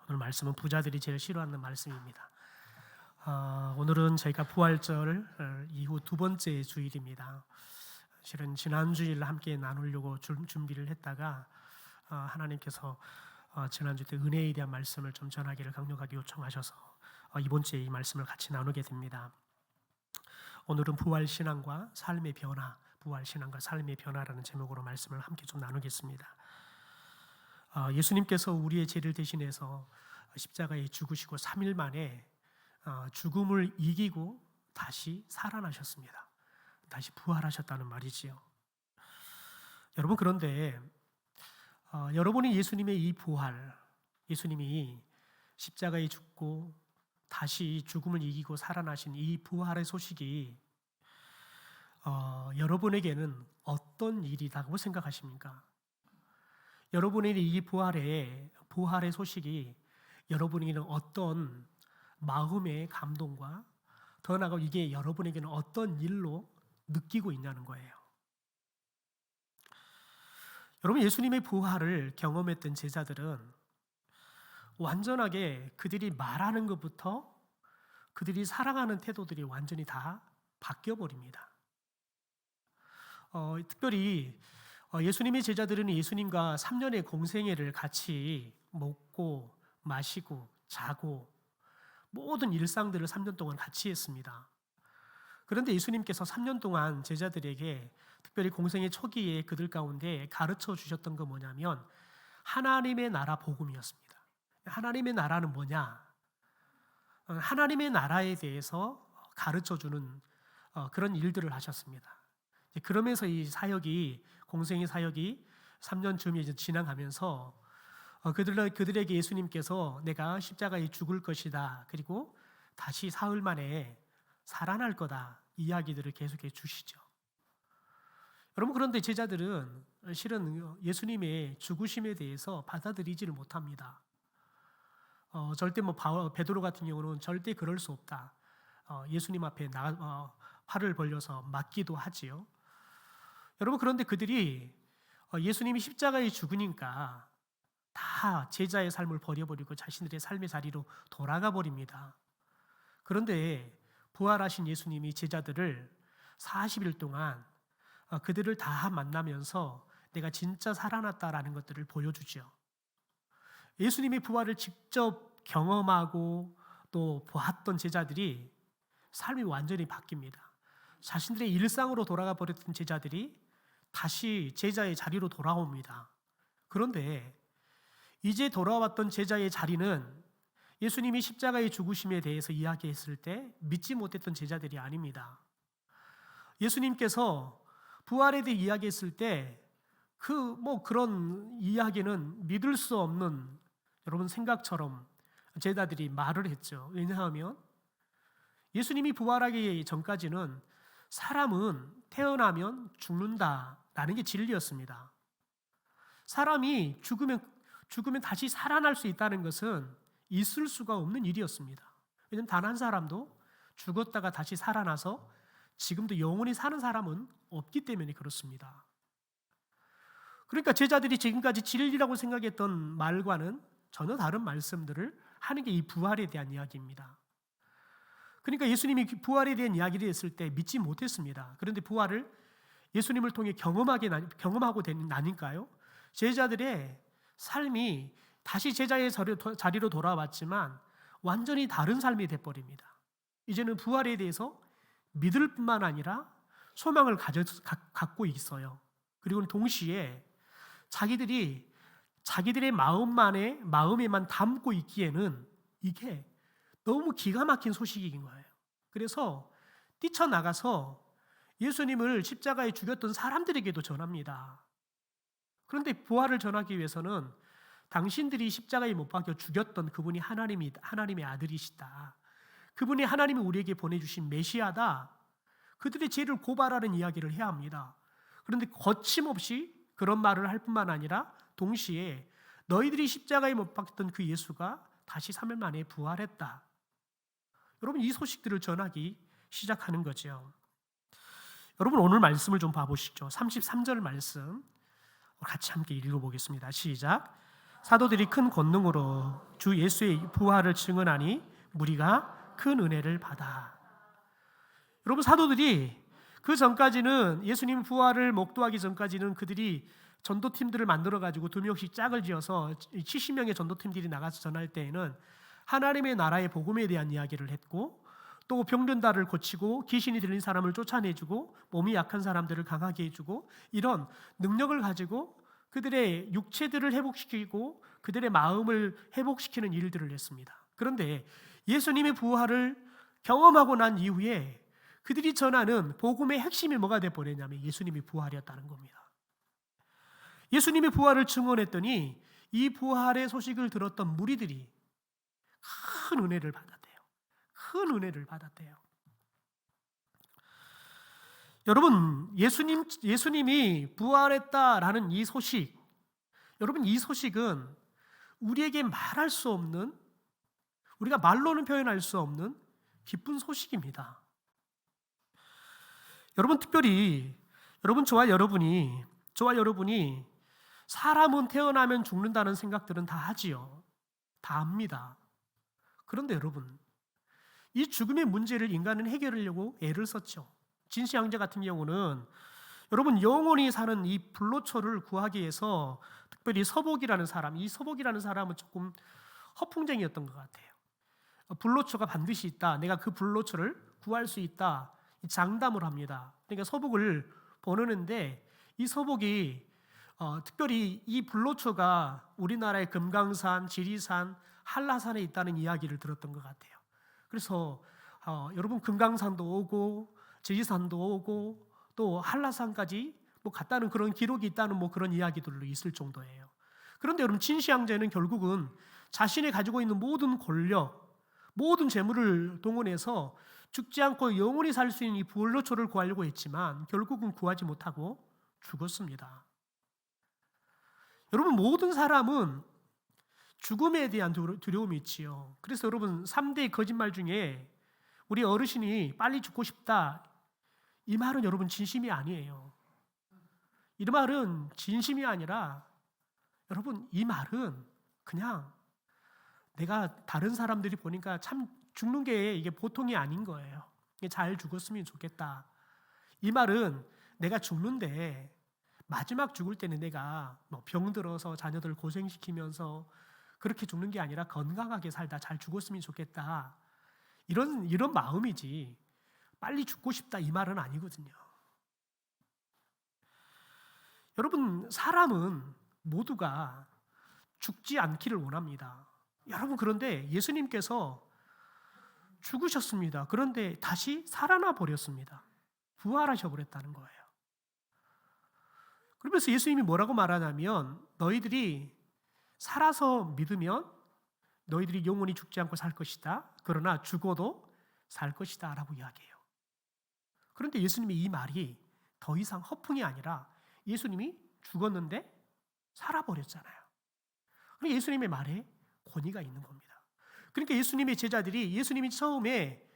오늘 말씀은 부자들이 제일 싫어하는 말씀입니다. 오늘은 저희가 부활절 이후 두 번째 주일입니다. 실은 지난 주일 함께 나누려고 준비를 했다가 하나님께서 지난주 때 은혜에 대한 말씀을 좀 전하기를 강력하게 요청하셔서 이번 주에 이 말씀을 같이 나누게 됩니다. 오늘은 부활신앙과 삶의 변화, 부활신앙과 삶의 변화라는 제목으로 말씀을 함께 좀 나누겠습니다. 예수님께서 우리의 죄를 대신해서 십자가에 죽으시고 3일 만에 죽음을 이기고 다시 살아나셨습니다. 다시 부활하셨다는 말이지요. 여러분, 그런데 여러분이 예수님의 이 부활, 예수님이 십자가에 죽고 다시 죽음을 이기고 살아나신 이 부활의 소식이 여러분에게는 어떤 일이라고 생각하십니까? 여러분의 이 부활의 소식이 여러분에게는 어떤 마음의 감동과 더 나아가 이게 여러분에게는 어떤 일로 느끼고 있냐는 거예요. 여러분, 예수님의 부활을 경험했던 제자들은 완전하게 그들이 말하는 것부터 그들이 살아가는 태도들이 완전히 다 바뀌어버립니다. 특별히 예수님의 제자들은 예수님과 3년의 공생애를 같이 먹고 마시고 자고 모든 일상들을 3년 동안 같이 했습니다. 그런데 예수님께서 3년 동안 제자들에게 특별히 공생애 초기에 그들 가운데 가르쳐 주셨던 건 뭐냐면 하나님의 나라 복음이었습니다. 하나님의 나라는 뭐냐? 하나님의 나라에 대해서 가르쳐 주는 그런 일들을 하셨습니다. 그러면서 이 사역이 공생의 사역이 3년쯤 이제 지나가면서 그들에게 예수님께서 내가 십자가에 죽을 것이다, 그리고 다시 사흘 만에 살아날 거다 이야기들을 계속해 주시죠. 여러분, 그런데 제자들은 실은 예수님의 죽으심에 대해서 받아들이지를 못합니다. 절대 베드로 같은 경우는 절대 그럴 수 없다. 예수님 앞에 팔을 벌려서 맞기도 하지요. 여러분, 그런데 그들이 예수님이 십자가에 죽으니까 다 제자의 삶을 버려버리고 자신들의 삶의 자리로 돌아가 버립니다. 그런데 부활하신 예수님이 제자들을 40일 동안 그들을 다 만나면서 내가 진짜 살아났다라는 것들을 보여주죠. 예수님의 부활을 직접 경험하고 또 보았던 제자들이 삶이 완전히 바뀝니다. 자신들의 일상으로 돌아가 버렸던 제자들이 다시 제자의 자리로 돌아옵니다. 그런데 이제 돌아왔던 제자의 자리는 예수님이 십자가의 죽으심에 대해서 이야기했을 때 믿지 못했던 제자들이 아닙니다. 예수님께서 부활에 대해 이야기했을 때 그런 이야기는 믿을 수 없는 여러분 생각처럼 제자들이 말을 했죠. 왜냐하면 예수님이 부활하기 전까지는 사람은 태어나면 죽는다라는 게 진리였습니다. 사람이 죽으면 다시 살아날 수 있다는 것은 있을 수가 없는 일이었습니다. 왜냐하면 단 한 사람도 죽었다가 다시 살아나서 지금도 영원히 사는 사람은 없기 때문에 그렇습니다. 그러니까 제자들이 지금까지 진리라고 생각했던 말과는 전혀 다른 말씀들을 하는 게 이 부활에 대한 이야기입니다. 그러니까 예수님이 부활에 대한 이야기를 했을 때 믿지 못했습니다. 그런데 부활을 예수님을 통해 경험하고 나니까요, 제자들의 삶이 다시 제자의 자리로 돌아왔지만 완전히 다른 삶이 돼버립니다. 이제는 부활에 대해서 믿을 뿐만 아니라 소망을 갖고 있어요. 그리고 동시에 자기들의 마음에만 담고 있기에는 이게 너무 기가 막힌 소식인 거예요. 그래서 뛰쳐나가서 예수님을 십자가에 죽였던 사람들에게도 전합니다. 그런데 부활을 전하기 위해서는 당신들이 십자가에 못 박혀 죽였던 그분이 하나님의 아들이시다, 그분이 하나님이 우리에게 보내주신 메시아다, 그들의 죄를 고발하는 이야기를 해야 합니다. 그런데 거침없이 그런 말을 할 뿐만 아니라 동시에 너희들이 십자가에 못 박혔던 그 예수가 다시 3일 만에 부활했다. 여러분, 이 소식들을 전하기 시작하는 거죠. 여러분, 오늘 말씀을 좀 봐보시죠. 33절 말씀 같이 함께 읽어보겠습니다. 시작. 사도들이 큰 권능으로 주 예수의 부활을 증언하니 무리가 큰 은혜를 받아. 여러분, 사도들이 그 전까지는 예수님 부활을 목도하기 전까지는 그들이 전도팀들을 만들어 가지고 2명씩 짝을 지어서 70명의 전도팀들이 나가서 전할 때에는 하나님의 나라의 복음에 대한 이야기를 했고, 또 병든다를 고치고 귀신이 들린 사람을 쫓아내주고 몸이 약한 사람들을 강하게 해주고, 이런 능력을 가지고 그들의 육체들을 회복시키고 그들의 마음을 회복시키는 일들을 했습니다. 그런데 예수님의 부활을 경험하고 난 이후에 그들이 전하는 복음의 핵심이 뭐가 되어버렸냐면 예수님이 부활이었다는 겁니다. 예수님의 부활을 증언했더니 이 부활의 소식을 들었던 무리들이 큰 은혜를 받았대요. 큰 은혜를 받았대요. 여러분, 예수님이 부활했다라는 이 소식, 여러분, 이 소식은 우리에게 말할 수 없는, 우리가 말로는 표현할 수 없는 기쁜 소식입니다. 여러분, 특별히 저와 여러분이 사람은 태어나면 죽는다는 생각들은 다 하지요. 다 압니다. 그런데 여러분, 이 죽음의 문제를 인간은 해결하려고 애를 썼죠. 진시 형제 같은 경우는 여러분, 영원히 사는 이 불로초를 구하기 위해서 특별히 서복이라는 사람, 이 서복이라는 사람은 조금 허풍쟁이였던 것 같아요. 불로초가 반드시 있다, 내가 그 불로초를 구할 수 있다, 장담을 합니다. 그러니까 서복을 보내는데 이 서복이 특별히 이 불로초가 우리나라의 금강산, 지리산, 한라산에 있다는 이야기를 들었던 것 같아요. 그래서 여러분, 금강산도 오고 지리산도 오고 또 한라산까지 갔다는 그런 기록이 있다는 그런 이야기들로 있을 정도예요. 그런데 여러분, 진시황제는 결국은 자신이 가지고 있는 모든 권력, 모든 재물을 동원해서 죽지 않고 영원히 살 수 있는 이 불로초를 구하려고 했지만 결국은 구하지 못하고 죽었습니다. 여러분, 모든 사람은 죽음에 대한 두려움이 있지요. 그래서 여러분, 3대의 거짓말 중에 우리 어르신이 빨리 죽고 싶다, 이 말은 여러분 진심이 아니에요. 이 말은 진심이 아니라 여러분, 이 말은 그냥 내가 다른 사람들이 보니까 참 죽는 게 이게 보통이 아닌 거예요. 잘 죽었으면 좋겠다. 이 말은 내가 죽는데 마지막 죽을 때는 내가 병들어서 자녀들 고생시키면서 그렇게 죽는 게 아니라 건강하게 살다 잘 죽었으면 좋겠다, 이런 마음이지 빨리 죽고 싶다 이 말은 아니거든요. 여러분, 사람은 모두가 죽지 않기를 원합니다. 여러분, 그런데 예수님께서 죽으셨습니다. 그런데 다시 살아나 버렸습니다. 부활하셔 버렸다는 거예요. 그러면서 예수님이 뭐라고 말하냐면, 너희들이 살아서 믿으면 너희들이 영원히 죽지 않고 살 것이다. 그러나 죽어도 살 것이다 라고 이야기해요. 그런데 예수님이 이 말이 더 이상 허풍이 아니라 예수님이 죽었는데 살아버렸잖아요. 그러니까 예수님의 말에 권위가 있는 겁니다. 그러니까 예수님의 제자들이 예수님이 처음에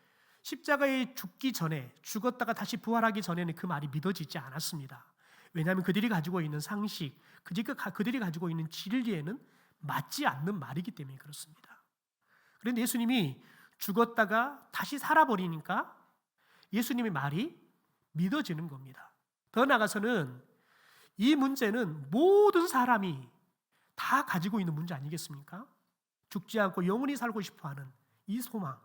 십자가에 죽기 전에, 죽었다가 다시 부활하기 전에는 그 말이 믿어지지 않았습니다. 왜냐하면 그들이 가지고 있는 상식, 그들이 가지고 있는 진리에는 맞지 않는 말이기 때문에 그렇습니다. 그런데 예수님이 죽었다가 다시 살아버리니까 예수님의 말이 믿어지는 겁니다. 더 나아가서는 이 문제는 모든 사람이 다 가지고 있는 문제 아니겠습니까? 죽지 않고 영원히 살고 싶어하는 이 소망,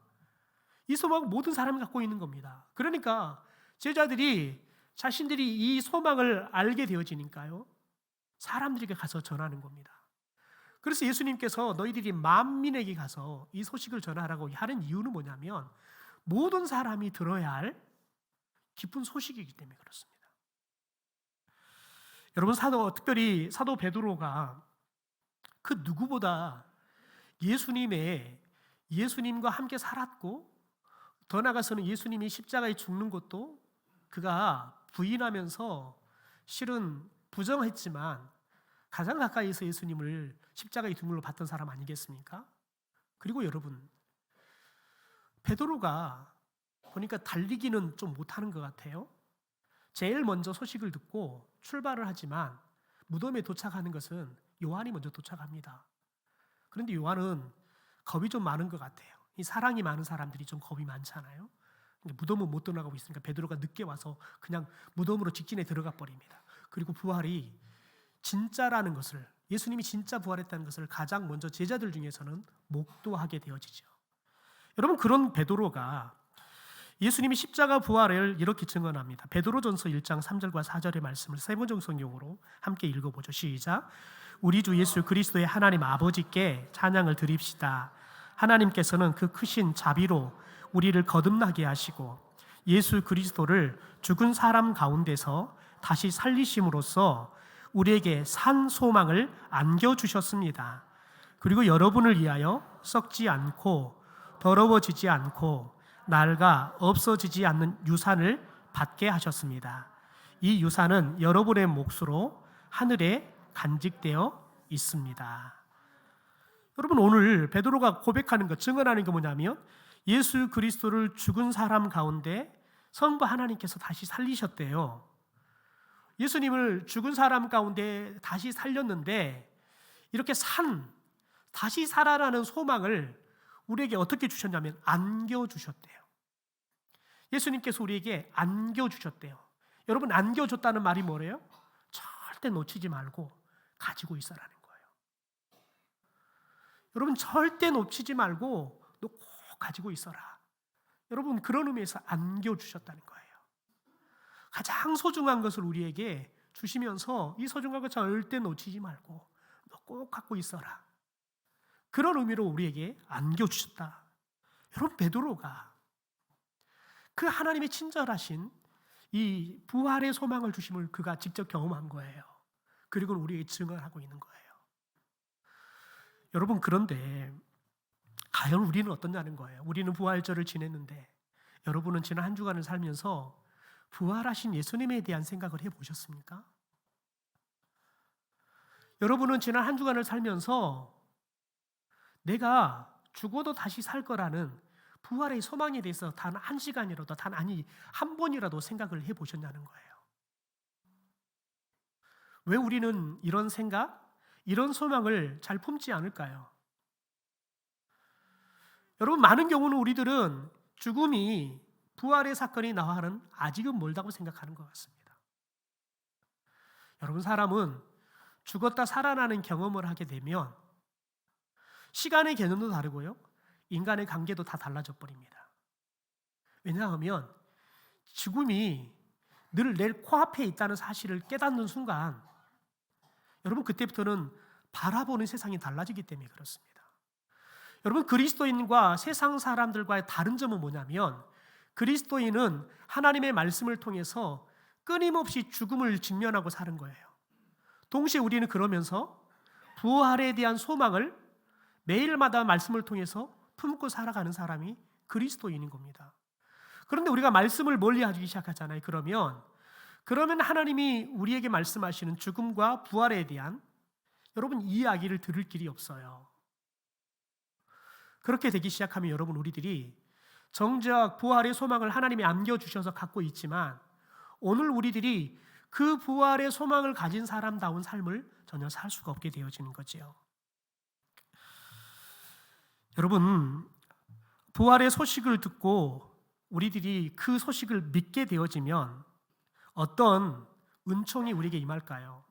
이 소망은 모든 사람이 갖고 있는 겁니다. 그러니까 제자들이 자신들이 이 소망을 알게 되어지니까요, 사람들에게 가서 전하는 겁니다. 그래서 예수님께서 너희들이 만민에게 가서 이 소식을 전하라고 하는 이유는 뭐냐면, 모든 사람이 들어야 할 기쁜 소식이기 때문에 그렇습니다. 여러분, 특별히 사도 베드로가 그 누구보다 예수님과 함께 살았고, 더 나아가서는 예수님이 십자가에 죽는 것도 그가 부인하면서 실은 부정했지만 가장 가까이서 예수님을 십자가의 등물로 봤던 사람 아니겠습니까? 그리고 여러분, 베드로가 보니까 달리기는 좀 못하는 것 같아요. 제일 먼저 소식을 듣고 출발을 하지만 무덤에 도착하는 것은 요한이 먼저 도착합니다. 그런데 요한은 겁이 좀 많은 것 같아요. 이 사랑이 많은 사람들이 좀 겁이 많잖아요. 근데 무덤은 못 떠나가고 있으니까 베드로가 늦게 와서 그냥 무덤으로 직진해 들어가 버립니다. 그리고 부활이 진짜라는 것을, 예수님이 진짜 부활했다는 것을 가장 먼저 제자들 중에서는 목도하게 되어지죠. 여러분, 그런 베드로가 예수님이 십자가 부활을 이렇게 증언합니다. 베드로전서 1장 3절과 4절의 말씀을 세번역 성경으로 함께 읽어보죠. 시작. 우리 주 예수 그리스도의 하나님 아버지께 찬양을 드립시다. 하나님께서는 그 크신 자비로 우리를 거듭나게 하시고 예수 그리스도를 죽은 사람 가운데서 다시 살리심으로써 우리에게 산 소망을 안겨주셨습니다. 그리고 여러분을 위하여 썩지 않고 더러워지지 않고 낡아 없어지지 않는 유산을 받게 하셨습니다. 이 유산은 여러분의 몫으로 하늘에 간직되어 있습니다. 여러분, 오늘 베드로가 고백하는 것, 증언하는 게 뭐냐면 예수 그리스도를 죽은 사람 가운데 성부 하나님께서 다시 살리셨대요. 예수님을 죽은 사람 가운데 다시 살렸는데 이렇게 다시 살아나는 소망을 우리에게 어떻게 주셨냐면 안겨주셨대요. 예수님께서 우리에게 안겨주셨대요. 여러분, 안겨줬다는 말이 뭐래요? 절대 놓치지 말고 가지고 있어라는 거예요. 여러분, 절대 놓치지 말고 너 꼭 가지고 있어라. 여러분, 그런 의미에서 안겨주셨다는 거예요. 가장 소중한 것을 우리에게 주시면서 이 소중한 것 절대 놓치지 말고 너 꼭 갖고 있어라. 그런 의미로 우리에게 안겨주셨다. 여러분, 베드로가 그 하나님의 친절하신 이 부활의 소망을 주심을 그가 직접 경험한 거예요. 그리고 우리에게 증언하고 있는 거예요. 여러분, 그런데 과연 우리는 어떠냐는 거예요. 우리는 부활절을 지냈는데 여러분은 지난 한 주간을 살면서 부활하신 예수님에 대한 생각을 해보셨습니까? 여러분은 지난 한 주간을 살면서 내가 죽어도 다시 살 거라는 부활의 소망에 대해서 단 한 시간이라도, 한 번이라도 생각을 해보셨냐는 거예요. 왜 우리는 이런 생각, 이런 소망을 잘 품지 않을까요? 여러분, 많은 경우는 우리들은 죽음이 부활의 사건이 나와는 아직은 멀다고 생각하는 것 같습니다. 여러분, 사람은 죽었다 살아나는 경험을 하게 되면 시간의 개념도 다르고요, 인간의 관계도 다 달라져 버립니다. 왜냐하면 죽음이 늘 내 코앞에 있다는 사실을 깨닫는 순간 여러분, 그때부터는 바라보는 세상이 달라지기 때문에 그렇습니다. 여러분, 그리스도인과 세상 사람들과의 다른 점은 뭐냐면 그리스도인은 하나님의 말씀을 통해서 끊임없이 죽음을 직면하고 사는 거예요. 동시에 우리는 그러면서 부활에 대한 소망을 매일마다 말씀을 통해서 품고 살아가는 사람이 그리스도인인 겁니다. 그런데 우리가 말씀을 멀리하기 시작하잖아요. 그러면 하나님이 우리에게 말씀하시는 죽음과 부활에 대한 여러분 이야기를 들을 길이 없어요. 그렇게 되기 시작하면 여러분, 우리들이 정작 부활의 소망을 하나님이 안겨주셔서 갖고 있지만 오늘 우리들이 그 부활의 소망을 가진 사람다운 삶을 전혀 살 수가 없게 되어지는 거지요. 여러분, 부활의 소식을 듣고 우리들이 그 소식을 믿게 되어지면 어떤 은총이 우리에게 임할까요?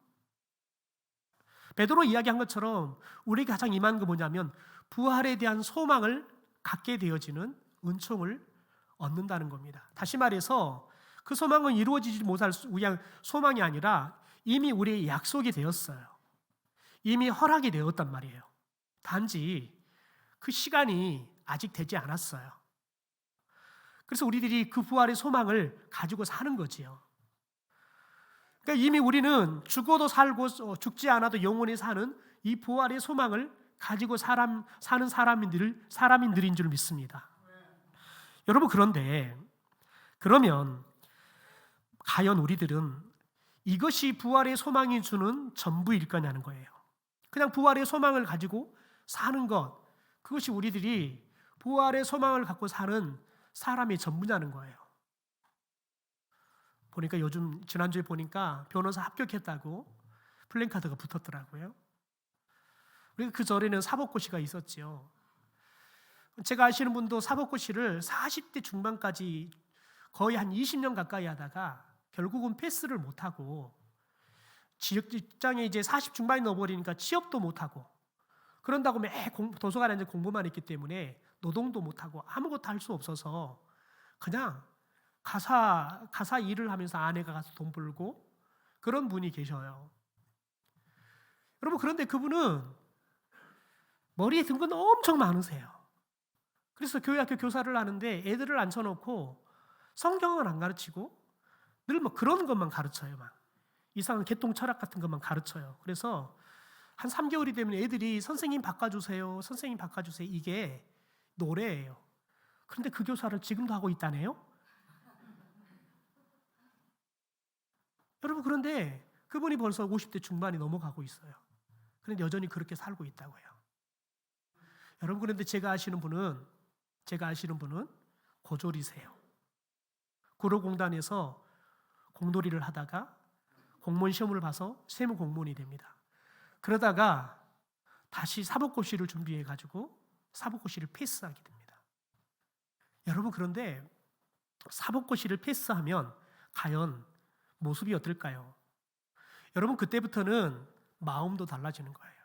베드로 이야기한 것처럼 우리에게 가장 임한 게 뭐냐면 부활에 대한 소망을 갖게 되어지는 은총을 얻는다는 겁니다. 다시 말해서 그 소망은 이루어지지 못할 그냥 소망이 아니라 이미 우리의 약속이 되었어요. 이미 허락이 되었단 말이에요. 단지 그 시간이 아직 되지 않았어요. 그래서 우리들이 그 부활의 소망을 가지고 사는 거지요. 그러니까 이미 우리는 죽어도 살고 죽지 않아도 영원히 사는 이 부활의 소망을 가지고 사는 사람인들인 줄 믿습니다. 여러분, 그러면 과연 우리들은 이것이 부활의 소망이 주는 전부일 거냐는 거예요. 그냥 부활의 소망을 가지고 사는 것, 그것이 우리들이 부활의 소망을 갖고 사는 사람의 전부냐는 거예요. 보니까 지난주에 보니까 변호사 합격했다고 플랜카드가 붙었더라고요. 우리가 그 절에는 사법고시가 있었지요. 제가 아시는 분도 사법고시를 40대 중반까지 거의 한 20년 가까이 하다가 결국은 패스를 못하고 지역 직장에 이제 40 중반이 넘어버리니까 취업도 못하고 그런다고 매 도서관에 앉아 공부만 했기 때문에 노동도 못하고 아무것도 할 수 없어서 그냥 가사 일을 하면서 아내가 가서 돈 벌고 그런 분이 계셔요. 여러분, 그런데 그분은 머리에 든 건 엄청 많으세요. 그래서 교회 학교 교사를 하는데 애들을 앉혀놓고 성경은 안 가르치고 늘 뭐 그런 것만 가르쳐요. 막 이상한 개통 철학 같은 것만 가르쳐요. 그래서 한 3개월이 되면 애들이 선생님 바꿔주세요, 선생님 바꿔주세요, 이게 노래예요. 그런데 그 교사를 지금도 하고 있다네요. 여러분, 그런데 그분이 벌써 50대 중반이 넘어가고 있어요. 그런데 여전히 그렇게 살고 있다고요. 여러분, 그런데 제가 아시는 분은 고졸이세요. 구로공단에서 공놀이를 하다가 공무원 시험을 봐서 세무공무원이 됩니다. 그러다가 다시 사법고시를 준비해가지고 사법고시를 패스하게 됩니다. 여러분, 그런데 사법고시를 패스하면 과연 모습이 어떨까요? 여러분, 그때부터는 마음도 달라지는 거예요.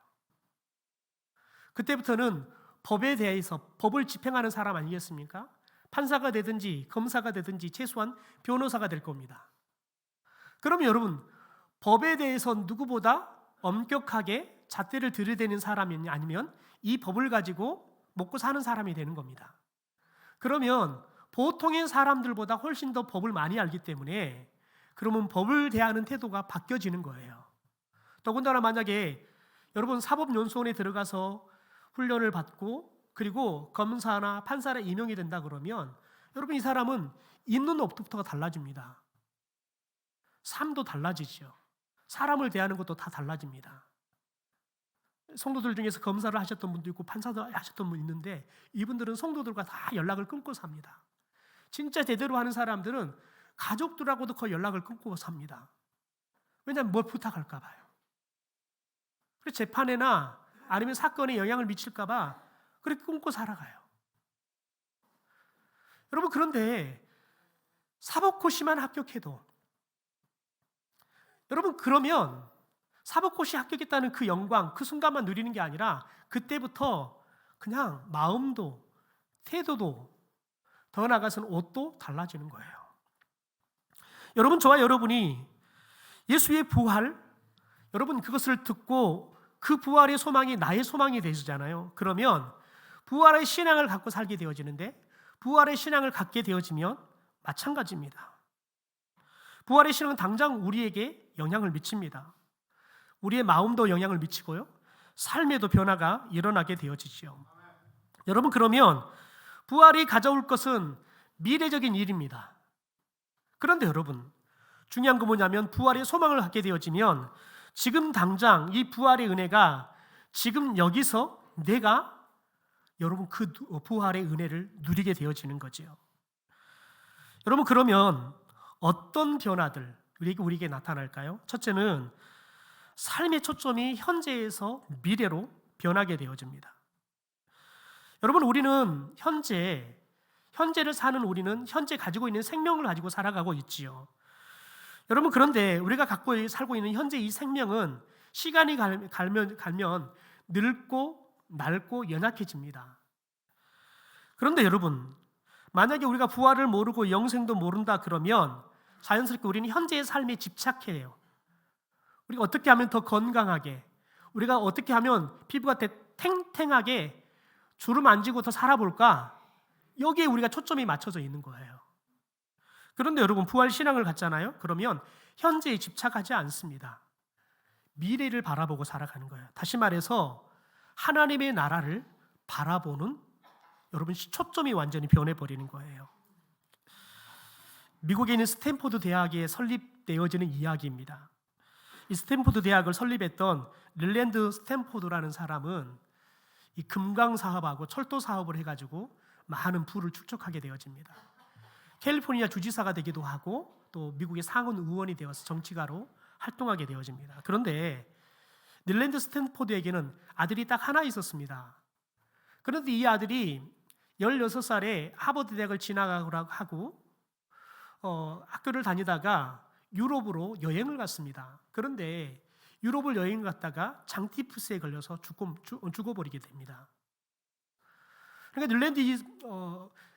그때부터는 법에 대해서 법을 집행하는 사람 아니겠습니까? 판사가 되든지 검사가 되든지 최소한 변호사가 될 겁니다. 그러면 여러분, 법에 대해서 누구보다 엄격하게 잣대를 들이대는 사람이 아니면 이 법을 가지고 먹고 사는 사람이 되는 겁니다. 그러면 보통의 사람들보다 훨씬 더 법을 많이 알기 때문에 그러면 법을 대하는 태도가 바뀌어지는 거예요. 더군다나 만약에 여러분 사법연수원에 들어가서 훈련을 받고 그리고 검사나 판사를 임용이 된다 그러면 여러분, 이 사람은 있는 업부터가 달라집니다. 삶도 달라지죠. 사람을 대하는 것도 다 달라집니다. 성도들 중에서 검사를 하셨던 분도 있고 판사도 하셨던 분 있는데 이분들은 성도들과 다 연락을 끊고 삽니다. 진짜 제대로 하는 사람들은 가족들하고도 거의 연락을 끊고 삽니다. 왜냐하면 뭘 부탁할까 봐요. 그래서 재판에나 아니면 사건에 영향을 미칠까 봐 그렇게 끊고 살아가요. 여러분, 그런데 사법고시만 합격해도 여러분, 그러면 사법고시 합격했다는 그 영광, 그 순간만 누리는 게 아니라 그때부터 그냥 마음도 태도도 더 나아가서는 옷도 달라지는 거예요. 여러분, 저와 여러분이 예수의 부활, 여러분 그것을 듣고 그 부활의 소망이 나의 소망이 되시잖아요. 그러면 부활의 신앙을 갖고 살게 되어지는데 부활의 신앙을 갖게 되어지면 마찬가지입니다. 부활의 신앙은 당장 우리에게 영향을 미칩니다. 우리의 마음도 영향을 미치고요, 삶에도 변화가 일어나게 되어지죠. 여러분, 그러면 부활이 가져올 것은 미래적인 일입니다. 그런데 여러분, 중요한 건 뭐냐면 부활의 소망을 갖게 되어지면 지금 당장 이 부활의 은혜가 지금 여기서 내가 여러분 그 부활의 은혜를 누리게 되어지는 거죠. 여러분, 그러면 어떤 변화들 우리에게 나타날까요? 첫째는 삶의 초점이 현재에서 미래로 변하게 되어집니다. 여러분, 우리는 현재를 사는 우리는 현재 가지고 있는 생명을 가지고 살아가고 있지요. 여러분, 그런데 우리가 살고 있는 현재 이 생명은 시간이 가면 늙고 낡고 연약해집니다. 그런데 여러분, 만약에 우리가 부활을 모르고 영생도 모른다 그러면 자연스럽게 우리는 현재의 삶에 집착해요. 우리가 어떻게 하면 더 건강하게, 우리가 어떻게 하면 피부가 탱탱하게 주름 안 지고 더 살아볼까? 여기에 우리가 초점이 맞춰져 있는 거예요. 그런데 여러분, 부활 신앙을 갖잖아요. 그러면 현재에 집착하지 않습니다. 미래를 바라보고 살아가는 거예요. 다시 말해서 하나님의 나라를 바라보는 여러분 초점이 완전히 변해버리는 거예요. 미국에 있는 스탠포드 대학에 설립되어지는 이야기입니다. 이 스탠포드 대학을 설립했던 릴랜드 스탠포드라는 사람은 이 금강 사업하고 철도 사업을 해가지고 많은 부를 축적하게 되어집니다. 캘리포니아 주지사가 되기도 하고 또 미국의 상원 의원이 되어서 정치가로 활동하게 되어집니다. 그런데 닐랜드 스탠포드에게는 아들이 딱 하나 있었습니다. 그런데 이 아들이 16살에 하버드 대학을 진학하고 하고 학교를 다니다가 유럽으로 여행을 갔습니다. 그런데 유럽을 여행을 갔다가 장티푸스에 걸려서 죽어버리게 됩니다. 그러니까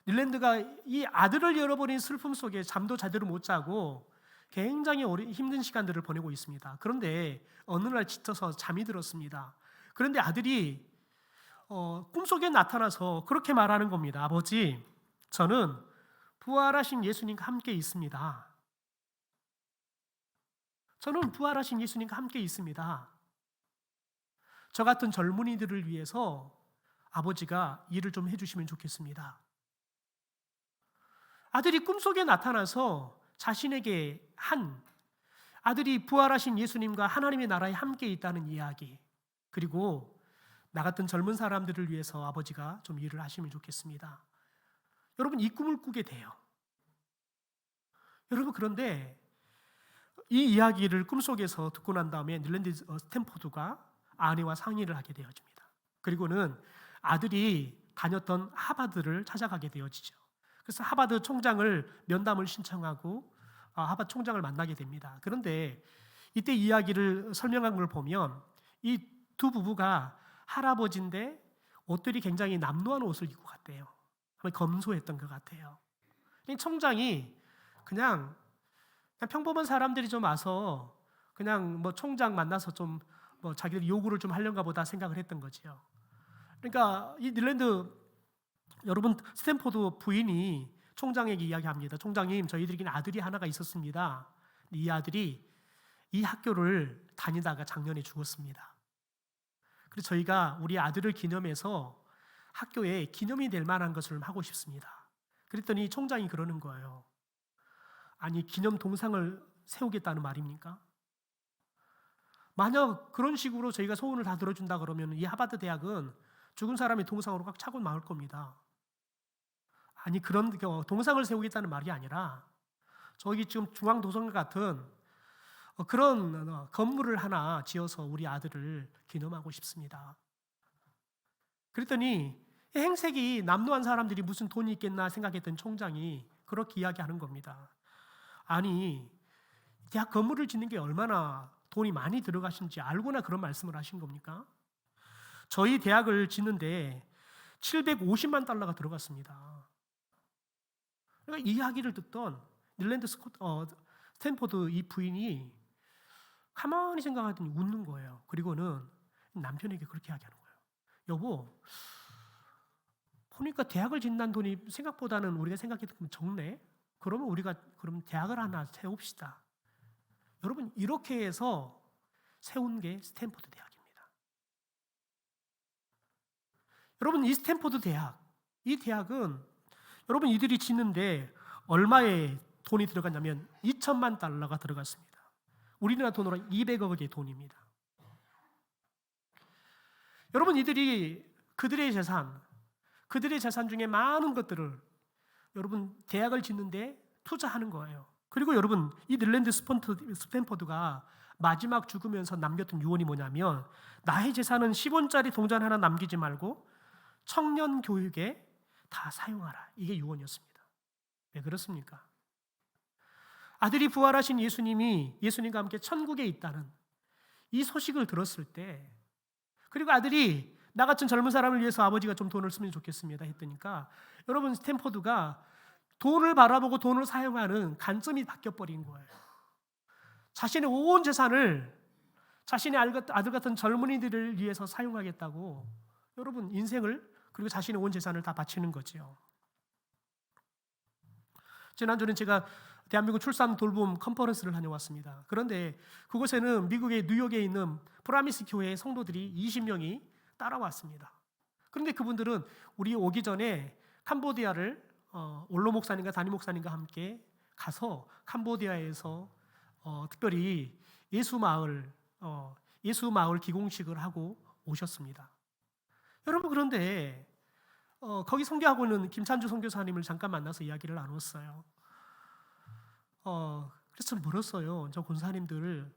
닐랜드가 이 아들을 잃어버린 슬픔 속에 잠도 제대로 못 자고 굉장히 힘든 시간들을 보내고 있습니다. 그런데 어느 날 지쳐서 잠이 들었습니다. 그런데 아들이 꿈속에 나타나서 그렇게 말하는 겁니다. 아버지, 저는 부활하신 예수님과 함께 있습니다. 저는 부활하신 예수님과 함께 있습니다. 저 같은 젊은이들을 위해서 아버지가 일을 좀 해주시면 좋겠습니다. 아들이 꿈속에 나타나서 자신에게 아들이 부활하신 예수님과 하나님의 나라에 함께 있다는 이야기, 그리고 나 같은 젊은 사람들을 위해서 아버지가 좀 일을 하시면 좋겠습니다. 여러분, 이 꿈을 꾸게 돼요. 여러분, 그런데 이 이야기를 꿈속에서 듣고 난 다음에 닐랜드 스탠포드가 아내와 상의를 하게 되어집니다. 그리고는 아들이 다녔던 하버드를 찾아가게 되어지죠. 그래서 하버드 총장을 면담을 신청하고 하버드 총장을 만나게 됩니다. 그런데 이때 이야기를 설명한 걸 보면 이 두 부부가 할아버지인데 옷들이 굉장히 남루한 옷을 입고 갔대요. 검소했던 것 같아요. 총장이 그냥 평범한 사람들이 좀 와서 그냥 뭐 총장 만나서 좀 뭐 자기들 요구를 좀 하려는가 보다 생각을 했던 거지요. 그러니까 이 닐랜드 여러분 스탠포드 부인이 총장에게 이야기합니다. 총장님, 저희들에게는 아들이 하나가 있었습니다. 이 아들이 이 학교를 다니다가 작년에 죽었습니다. 그래서 저희가 우리 아들을 기념해서 학교에 기념이 될 만한 것을 하고 싶습니다. 그랬더니 총장이 그러는 거예요. 아니, 기념 동상을 세우겠다는 말입니까? 만약 그런 식으로 저희가 소원을 다 들어준다 그러면 이 하버드 대학은 죽은 사람의 동상으로 꽉 차고 마을 겁니다. 아니, 그런 동상을 세우겠다는 말이 아니라 저기 지금 중앙도서관 같은 그런 건물을 하나 지어서 우리 아들을 기념하고 싶습니다. 그랬더니 행색이 남루한 사람들이 무슨 돈이 있겠나 생각했던 총장이 그렇게 이야기하는 겁니다. 아니, 대학 건물을 짓는 게 얼마나 돈이 많이 들어가신지 알고나 그런 말씀을 하신 겁니까? 저희 대학을 짓는데 750만 달러가 들어갔습니다. 그러니까 이 이야기를 듣던 닐랜드 스탠포드 이 부인이 가만히 생각하더니 웃는 거예요. 그리고는 남편에게 그렇게 이야기하는 거예요. 여보, 보니까 대학을 짓는 돈이 생각보다는 우리가 생각했던 적네. 그러면 우리가 대학을 하나 세웁시다. 여러분, 이렇게 해서 세운 게 스탠포드 대학입니다. 여러분, 이 스탠포드 대학, 이 대학은 여러분 이들이 짓는데 얼마의 돈이 들어갔냐면 2천만 달러가 들어갔습니다. 우리나라 돈으로 200억의 돈입니다. 여러분, 이들이 그들의 재산 중에 많은 것들을 여러분 대학을 짓는데 투자하는 거예요. 그리고 여러분, 이 닐랜드 스탠포드가 마지막 죽으면서 남겼던 유언이 뭐냐면, 나의 재산은 10원짜리 동전 하나 남기지 말고 청년 교육에 다 사용하라. 이게 유언이었습니다. 왜 그렇습니까? 아들이 부활하신 예수님과 함께 천국에 있다는 이 소식을 들었을 때, 그리고 아들이 나 같은 젊은 사람을 위해서 아버지가 좀 돈을 쓰면 좋겠습니다 했더니까 여러분, 스탠포드가 돈을 바라보고 돈을 사용하는 관점이 바뀌어버린 거예요. 자신의 온 재산을 자신의 아들 같은 젊은이들을 위해서 사용하겠다고 여러분 인생을 그리고 자신의 온 재산을 다 바치는 거지요. 지난주는 제가 대한민국 출산 돌봄 컨퍼런스를 다녀왔습니다. 그런데 그곳에는 미국의 뉴욕에 있는 프라미스 교회의 성도들이 20명이 따라왔습니다. 그런데 그분들은 우리 오기 전에 캄보디아를 올로 목사님과 담임 목사님과 함께 가서 캄보디아에서 특별히 예수 마을 기공식을 하고 오셨습니다. 여러분, 그런데 거기 선교하고 있는 김찬주 선교사님을 잠깐 만나서 이야기를 나눴어요. 그래서 물었어요. 저 권사님들,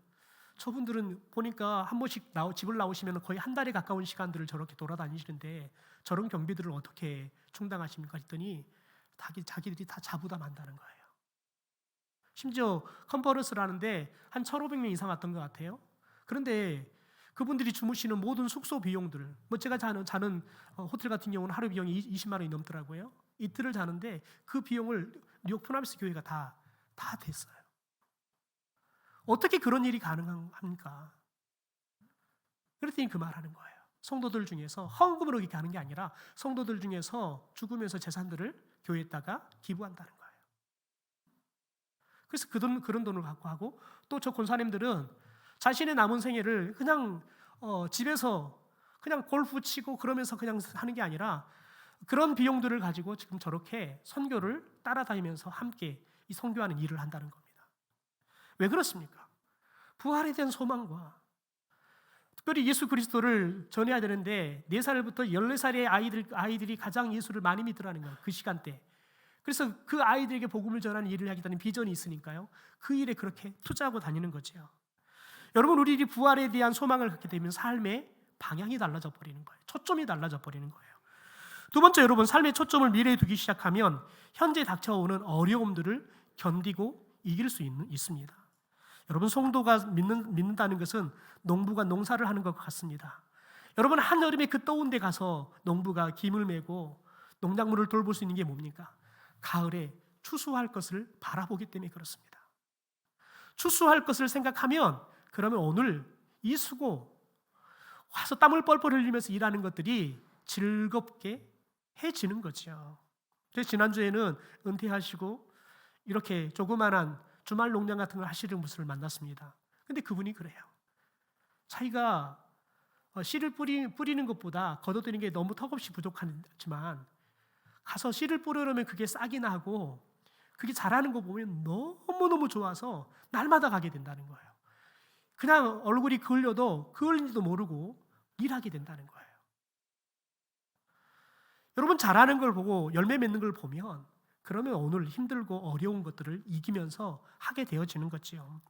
저분들은 보니까 한 번씩 집을 나오시면 거의 한 달에 가까운 시간들을 저렇게 돌아다니시는데 저런 경비들을 어떻게 충당하십니까? 했더니 자기들이 다 자부담한다는 거예요. 심지어 컨퍼런스를 하는데 한 1,500명 이상 왔던 것 같아요. 그런데 그분들이 주무시는 모든 숙소 비용들, 뭐 제가 자는 호텔 같은 경우는 하루 비용이 20만 원이 넘더라고요. 이틀을 자는데 그 비용을 뉴욕 프라미스 교회가 다 됐어요. 어떻게 그런 일이 가능합니까? 그랬더니 그 말하는 거예요. 성도들 중에서 헌금으로 이렇게 하는 게 아니라 성도들 중에서 죽으면서 재산들을 교회에다가 기부한다는 거예요. 그래서 그런 돈을 갖고 하고, 또 저 권사님들은 자신의 남은 생애를 그냥 집에서 그냥 골프 치고 그러면서 그냥 하는 게 아니라 그런 비용들을 가지고 지금 저렇게 선교를 따라다니면서 함께 이 선교하는 일을 한다는 겁니다. 왜 그렇습니까? 부활에 대한 소망과 특별히 예수 그리스도를 전해야 되는데 4살부터 14살의 아이들이 가장 예수를 많이 믿더라는 거예요. 그 시간대. 그래서 그 아이들에게 복음을 전하는 일을 하겠다는 비전이 있으니까요. 그 일에 그렇게 투자하고 다니는 거죠. 여러분, 우리들이 부활에 대한 소망을 갖게 되면 삶의 방향이 달라져 버리는 거예요. 초점이 달라져 버리는 거예요. 두 번째, 여러분, 삶의 초점을 미래에 두기 시작하면 현재 닥쳐오는 어려움들을 견디고 이길 수 있습니다. 여러분, 성도가 믿는다는 것은 농부가 농사를 하는 것 같습니다. 여러분, 한여름에 그 더운 데 가서 농부가 김을 메고 농작물을 돌볼 수 있는 게 뭡니까? 가을에 추수할 것을 바라보기 때문에 그렇습니다. 추수할 것을 생각하면 그러면 오늘 이 수고 와서 땀을 뻘뻘 흘리면서 일하는 것들이 즐겁게 해지는 거죠. 그래서 지난주에는 은퇴하시고 이렇게 조그만한 주말 농장 같은 걸 하시는 분을 만났습니다. 근데 그분이 그래요. 자기가 씨를 뿌리는 것보다 걷어들이는 게 너무 턱없이 부족하지만 가서 씨를 뿌리려면 그게 싹이 나고 그게 자라는 거 보면 너무너무 좋아서 날마다 가게 된다는 거예요. 그냥 얼굴이 그을려도 그을린지도 모르고 일하게 된다는 거예요. 여러분, 잘하는 걸 보고 열매 맺는 걸 보면 그러면 오늘 힘들고 어려운 것들을 이기면서 하게 되어지는 거지요.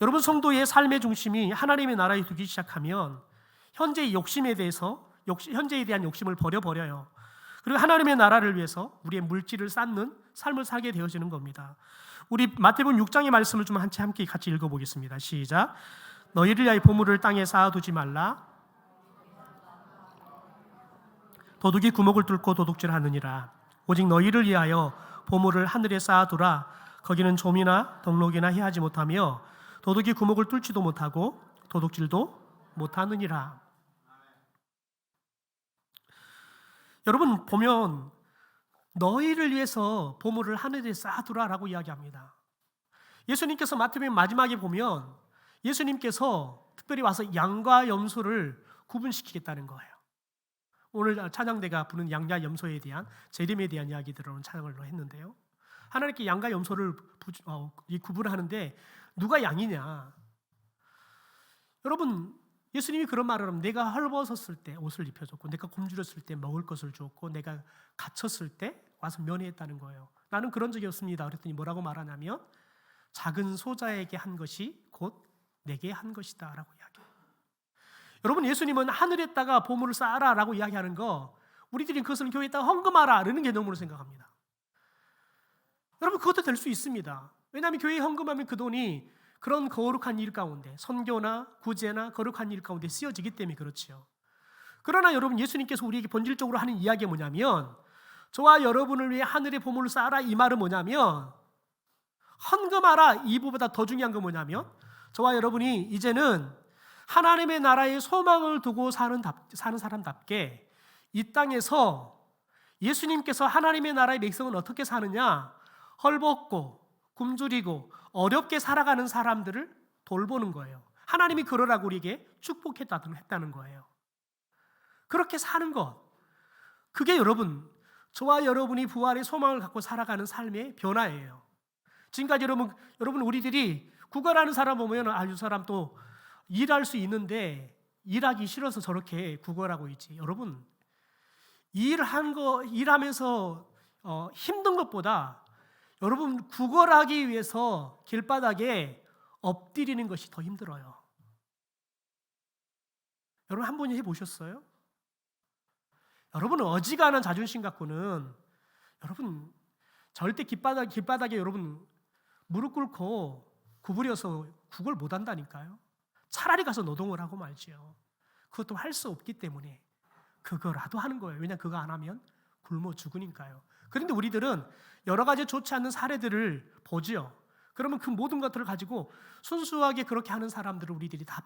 여러분, 성도의 삶의 중심이 하나님의 나라에 두기 시작하면 현재의 현재에 대한 욕심을 버려요. 그리고 하나님의 나라를 위해서 우리의 물질을 쌓는 삶을 살게 되어지는 겁니다. 우리 마태복음 6장의 말씀을 좀 함께 같이 읽어보겠습니다. 시작. 너희를 위하여 보물을 땅에 쌓아두지 말라. 도둑이 구멍을 뚫고 도둑질하느니라. 오직 너희를 위하여 보물을 하늘에 쌓아두라. 거기는 좀이나 덕록이나 해하지 못하며 도둑이 구멍을 뚫지도 못하고 도둑질도 못하느니라. 여러분, 보면 너희를 위해서 보물을 하늘에 쌓아두라라고 이야기합니다. 예수님께서 마태복음 마지막에 보면 예수님께서 특별히 와서 양과 염소를 구분시키겠다는 거예요. 오늘 찬양대가 부른 양과 염소에 대한 재림에 대한 이야기들을 찬양을 했는데요. 하나님께 양과 염소를 구분하는데 누가 양이냐? 여러분, 예수님이 그런 말을 하면 내가 헐벗었을 때 옷을 입혀줬고 내가 굶주렸을 때 먹을 것을 주었고 내가 갇혔을 때 와서 면회했다는 거예요. 나는 그런 적이 없습니다. 그랬더니 뭐라고 말하냐면 작은 소자에게 한 것이 곧 내게 한 것이다 라고 이야기해요. 여러분, 예수님은 하늘에다가 보물을 쌓아라 라고 이야기하는 거 우리들이 그것을 교회에다가 헌금하라 라는 개념으로 생각합니다. 여러분, 그것도 될 수 있습니다. 왜냐하면 교회에 헌금하면 그 돈이 그런 거룩한 일 가운데 선교나 구제나 거룩한 일 가운데 쓰여지기 때문에 그렇지요. 그러나 여러분, 예수님께서 우리에게 본질적으로 하는 이야기가 뭐냐면 저와 여러분을 위해 하늘에 보물을 쌓아라 이 말은 뭐냐면 헌금하라 이보다 더 중요한 건 뭐냐면 저와 여러분이 이제는 하나님의 나라의 소망을 두고 사는 사람답게 이 땅에서 예수님께서 하나님의 나라의 백성은 어떻게 사느냐 헐벗고 굶주리고 어렵게 살아가는 사람들을 돌보는 거예요. 하나님이 그러라고 우리에게 축복했다는 거예요. 그렇게 사는 것, 그게 여러분, 저와 여러분이 부활의 소망을 갖고 살아가는 삶의 변화예요. 지금까지 여러분 우리들이 구걸하는 사람 보면 이 사람 또 일할 수 있는데 일하기 싫어서 저렇게 구걸하고 있지. 여러분, 일하면서 힘든 것보다 여러분 구걸하기 위해서 길바닥에 엎드리는 것이 더 힘들어요. 여러분 한 번이 해보셨어요? 여러분은 어지간한 자존심 갖고는 여러분 절대 길바닥에 여러분 무릎 꿇고 구부려서 구걸 못 한다니까요. 차라리 가서 노동을 하고 말지요. 그것도 할 수 없기 때문에 그거라도 하는 거예요. 왜냐하면 그거 안 하면 굶어 죽으니까요. 그런데 우리들은 여러 가지 좋지 않는 사례들을 보지요. 그러면 그 모든 것들을 가지고 순수하게 그렇게 하는 사람들을 우리들이 다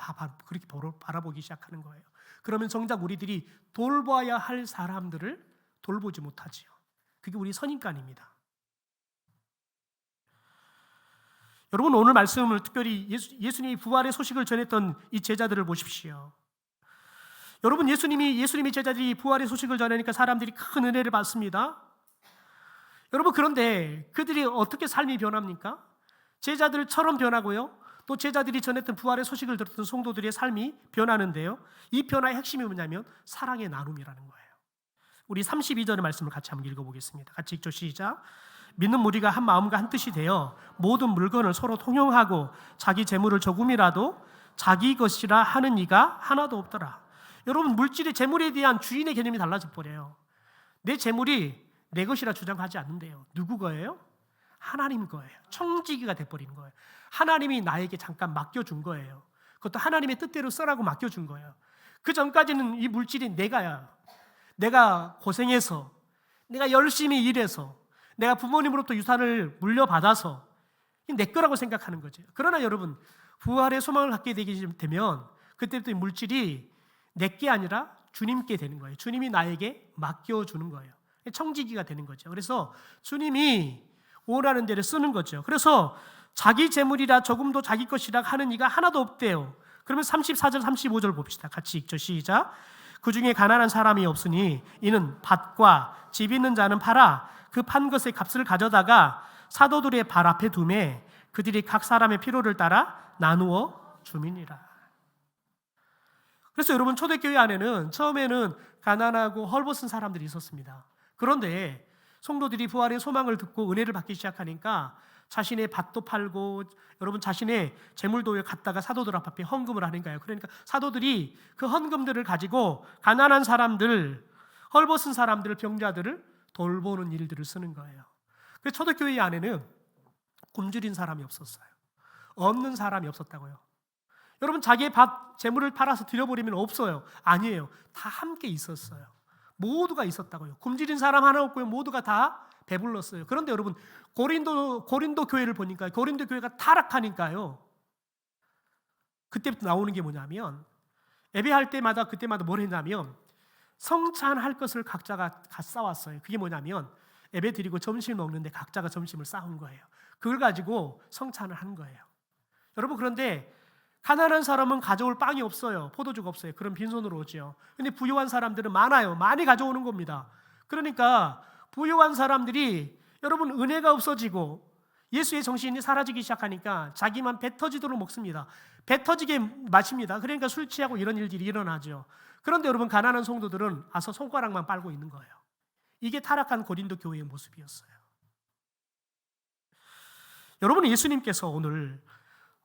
그렇게 바라보기 시작하는 거예요. 그러면 정작 우리들이 돌봐야 할 사람들을 돌보지 못하지요. 그게 우리 선입관입니다. 여러분 오늘 말씀을 특별히 예수님이 부활의 소식을 전했던 이 제자들을 보십시오. 여러분 예수님의 제자들이 부활의 소식을 전하니까 사람들이 큰 은혜를 받습니다. 여러분 그런데 그들이 어떻게 삶이 변합니까? 제자들처럼 변하고요. 또 제자들이 전했던 부활의 소식을 들었던 성도들의 삶이 변하는데요. 이 변화의 핵심이 뭐냐면 사랑의 나눔이라는 거예요. 우리 32절의 말씀을 같이 한번 읽어보겠습니다. 같이 읽죠. 시작. 믿는 무리가 한 마음과 한 뜻이 되어 모든 물건을 서로 통용하고 자기 재물을 조금이라도 자기 것이라 하는 이가 하나도 없더라. 여러분 물질의 재물에 대한 주인의 개념이 달라져 버려요. 내 재물이 내 것이라 주장하지 않는데요. 누구 거예요? 하나님 거예요. 청지기가 돼버리는 거예요. 하나님이 나에게 잠깐 맡겨준 거예요. 그것도 하나님의 뜻대로 쓰라고 맡겨준 거예요. 그 전까지는 이 물질이 내가야. 내가 고생해서, 내가 열심히 일해서, 내가 부모님으로부터 유산을 물려받아서 내 거라고 생각하는 거죠. 그러나 여러분 부활의 소망을 갖게 되면 그때부터 이 물질이 내게 아니라 주님께 되는 거예요. 주님이 나에게 맡겨주는 거예요. 청지기가 되는 거죠. 그래서 주님이 원하는 대로 쓰는 거죠. 그래서 자기 재물이라 조금도 자기 것이라 하는 이가 하나도 없대요. 그러면 34절 35절 봅시다. 같이 읽죠. 시작. 그 중에 가난한 사람이 없으니 이는 밭과 집 있는 자는 팔아 그 판 것의 값을 가져다가 사도들의 발 앞에 두매 그들이 각 사람의 필요를 따라 나누어 주민이라. 그래서 여러분 초대교회 안에는 처음에는 가난하고 헐벗은 사람들이 있었습니다. 그런데 성도들이 부활의 소망을 듣고 은혜를 받기 시작하니까 자신의 밭도 팔고 여러분 자신의 재물도 갖다가 사도들 앞에 헌금을 하는 거예요. 그러니까 사도들이 그 헌금들을 가지고 가난한 사람들, 헐벗은 사람들, 병자들을 돌보는 일들을 쓰는 거예요. 그래서 초대교회 안에는 굶주린 사람이 없었어요. 없는 사람이 없었다고요. 여러분 자기의 밭 재물을 팔아서 드려버리면 없어요. 아니에요. 다 함께 있었어요. 모두가 있었다고요. 굶주린 사람 하나 없고요. 모두가 다 배불렀어요. 그런데 여러분 고린도 교회를 보니까 고린도 교회가 타락하니까요. 그때부터 나오는 게 뭐냐면 예배할 때마다 그때마다 뭘 했냐면 성찬할 것을 각자가 싸왔어요. 그게 뭐냐면 예배 드리고 점심 먹는데 각자가 점심을 싸운 거예요. 그걸 가지고 성찬을 한 거예요. 여러분 그런데 가난한 사람은 가져올 빵이 없어요. 포도주가 없어요. 그럼 빈손으로 오죠. 근데 부유한 사람들은 많아요. 많이 가져오는 겁니다. 그러니까 부유한 사람들이 여러분 은혜가 없어지고 예수의 정신이 사라지기 시작하니까 자기만 배 터지도록 먹습니다. 배 터지게 마십니다. 그러니까 술 취하고 이런 일들이 일어나죠. 그런데 여러분 가난한 성도들은 와서 손가락만 빨고 있는 거예요. 이게 타락한 고린도 교회의 모습이었어요. 여러분 예수님께서 오늘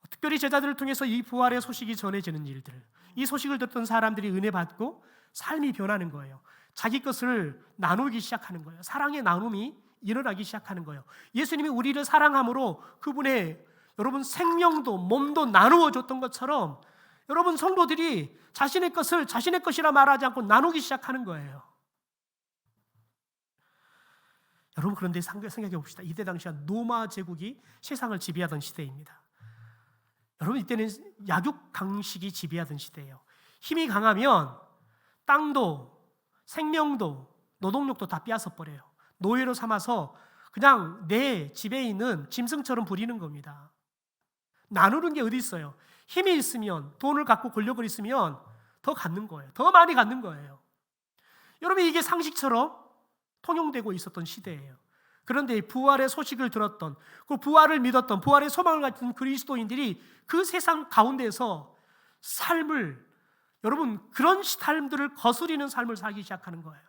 특별히 제자들을 통해서 이 부활의 소식이 전해지는 일들, 이 소식을 듣던 사람들이 은혜 받고 삶이 변하는 거예요. 자기 것을 나누기 시작하는 거예요. 사랑의 나눔이 일어나기 시작하는 거예요. 예수님이 우리를 사랑함으로 그분의 여러분 생명도 몸도 나누어 줬던 것처럼 여러분 성도들이 자신의 것을 자신의 것이라 말하지 않고 나누기 시작하는 거예요. 여러분 그런데 생각해 봅시다. 이때 당시가 로마 제국이 세상을 지배하던 시대입니다. 여러분 이때는 약육 강식이 지배하던 시대예요. 힘이 강하면 땅도 생명도 노동력도 다 빼앗아 버려요. 노예로 삼아서 그냥 내 집에 있는 짐승처럼 부리는 겁니다. 나누는 게 어디 있어요? 힘이 있으면 돈을 갖고 권력을 있으면 더 갖는 거예요. 더 많이 갖는 거예요. 여러분 이게 상식처럼 통용되고 있었던 시대예요. 그런데 부활의 소식을 들었던 그 부활을 믿었던 부활의 소망을 가진 그리스도인들이 그 세상 가운데서 삶을 여러분 그런 삶들을 거스리는 삶을 살기 시작하는 거예요.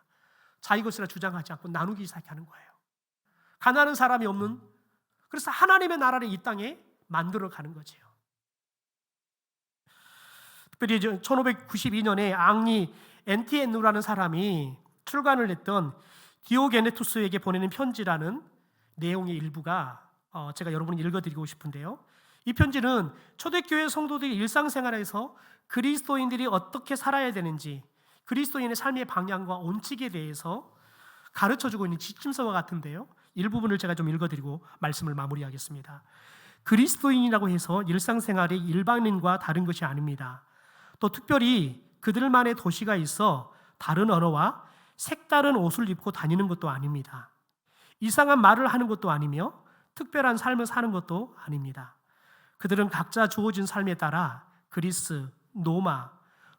자기 것이라 주장하지 않고 나누기 시작하는 거예요. 가난한 사람이 없는 그래서 하나님의 나라를 이 땅에 만들어 가는 거죠. 특별히 1592년에 앙리 엔티엔누라는 사람이 출간을 했던 디오게네투스에게 보내는 편지라는 내용의 일부가 제가 여러분이 읽어드리고 싶은데요. 이 편지는 초대교회 성도들이 일상생활에서 그리스도인들이 어떻게 살아야 되는지, 그리스도인의 삶의 방향과 원칙에 대해서 가르쳐주고 있는 지침서와 같은데요. 일부분을 제가 좀 읽어드리고 말씀을 마무리하겠습니다. 그리스도인이라고 해서 일상생활의 일반인과 다른 것이 아닙니다. 또 특별히 그들만의 도시가 있어 다른 언어와 색다른 옷을 입고 다니는 것도 아닙니다. 이상한 말을 하는 것도 아니며 특별한 삶을 사는 것도 아닙니다. 그들은 각자 주어진 삶에 따라 그리스, 로마,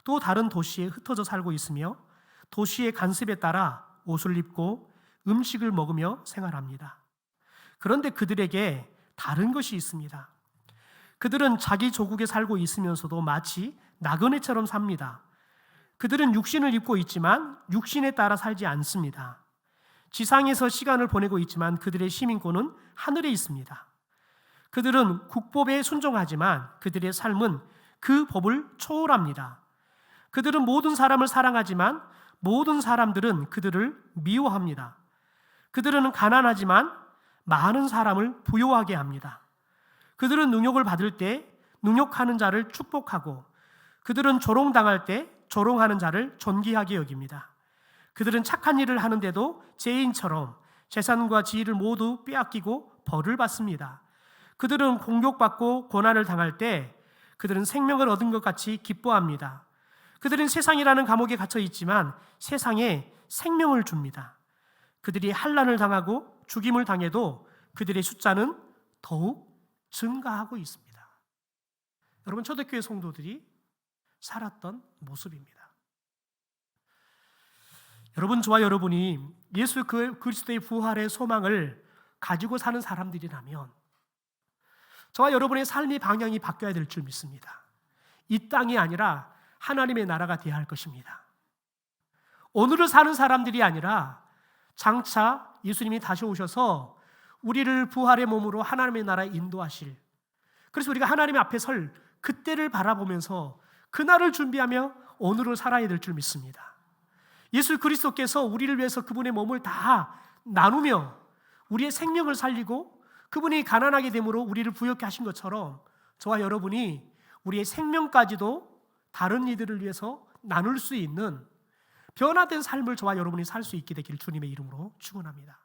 또 다른 도시에 흩어져 살고 있으며 도시의 관습에 따라 옷을 입고 음식을 먹으며 생활합니다. 그런데 그들에게 다른 것이 있습니다. 그들은 자기 조국에 살고 있으면서도 마치 나그네처럼 삽니다. 그들은 육신을 입고 있지만 육신에 따라 살지 않습니다. 지상에서 시간을 보내고 있지만 그들의 시민권은 하늘에 있습니다. 그들은 국법에 순종하지만 그들의 삶은 그 법을 초월합니다. 그들은 모든 사람을 사랑하지만 모든 사람들은 그들을 미워합니다. 그들은 가난하지만 많은 사람을 부유하게 합니다. 그들은 능욕을 받을 때 능욕하는 자를 축복하고 그들은 조롱당할 때 조롱하는 자를 존귀하게 여깁니다. 그들은 착한 일을 하는데도 죄인처럼 재산과 지위를 모두 빼앗기고 벌을 받습니다. 그들은 공격받고 고난을 당할 때 그들은 생명을 얻은 것 같이 기뻐합니다. 그들은 세상이라는 감옥에 갇혀 있지만 세상에 생명을 줍니다. 그들이 환난을 당하고 죽임을 당해도 그들의 숫자는 더욱 증가하고 있습니다. 여러분, 초대교회 성도들이 살았던 모습입니다. 여러분, 저와 여러분이 예수 그리스도의 부활의 소망을 가지고 사는 사람들이라면 저와 여러분의 삶의 방향이 바뀌어야 될 줄 믿습니다. 이 땅이 아니라 하나님의 나라가 되어야 할 것입니다. 오늘을 사는 사람들이 아니라 장차 예수님이 다시 오셔서 우리를 부활의 몸으로 하나님의 나라에 인도하실, 그래서 우리가 하나님 앞에 설 그때를 바라보면서 그날을 준비하며 오늘을 살아야 될 줄 믿습니다. 예수 그리스도께서 우리를 위해서 그분의 몸을 다 나누며 우리의 생명을 살리고 그분이 가난하게 됨으로 우리를 부유케 하신 것처럼 저와 여러분이 우리의 생명까지도 다른 이들을 위해서 나눌 수 있는 변화된 삶을 저와 여러분이 살 수 있게 되길 주님의 이름으로 축원합니다.